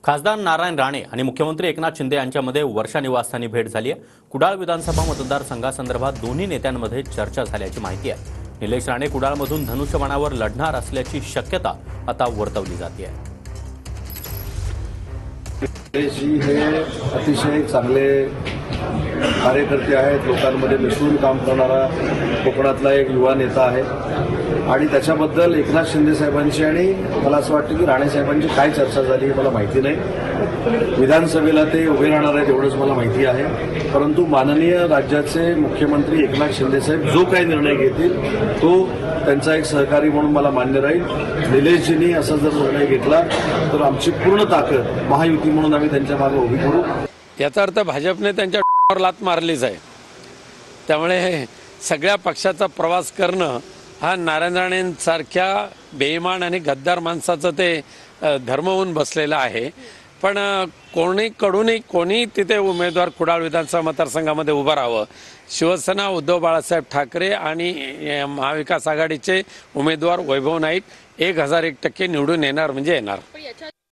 खासदार नारायण राणे आणि मुख्यमंत्री एकनाथ शिंदे यांच्यामध्ये वर्षा निवासस्थानी भेट झाली आहे। कुडाळ विधानसभा मतदारसंघासंदर्भात दोन्ही नेत्यांमध्ये चर्चा झाल्याची माहिती आहे। निलेश राणे कुडाळमधून धनुष्यबाणावर लढणार असल्याची शक्यता आता वर्तवली जाते। निलेशजी हे अतिशय चांगले कार्यकर्ते आहेत, लोकांमध्ये मिसळून काम करणारा कोकणातला एक युवा नेता आहे आणि त्याच्याबद्दल एकनाथ शिंदे साहेबांची आणि मला असं वाटतं की राणे साहेबांची काय चर्चा झाली मला माहिती नाही। विधानसभेला ते उभे राहणार आहेत एवढंच मला माहिती आहे, परंतु माननीय राज्याचे मुख्यमंत्री एकनाथ शिंदे साहेब जो काही निर्णय घेतील तो त्यांचा एक सहकारी म्हणून मला मान्य राहील। निलेशजींनी असा जर निर्णय घेतला तर आमची पूर्ण ताकद महायुती म्हणून आम्ही त्यांच्या मागे उभी करू। याचा अर्थ भाजपने त्यांच्या डोक्यावर लात मारलीच आहे। त्यामुळे सगळ्या पक्षाचा प्रवास करणं हा नारायण राणेंसारख्या बेईमान आणि गद्दार माणसाचं ते धर्म होऊन बसलेला आहे। पण कोणी तिथे उमेदवार कुडाळ विधानसभा मतदारसंघामध्ये उभं राहावं। शिवसेना उद्धव बाळासाहेब ठाकरे आणि महाविकास आघाडीचे उमेदवार वैभव नाईक 1001% निवडून येणार म्हणजे येणार।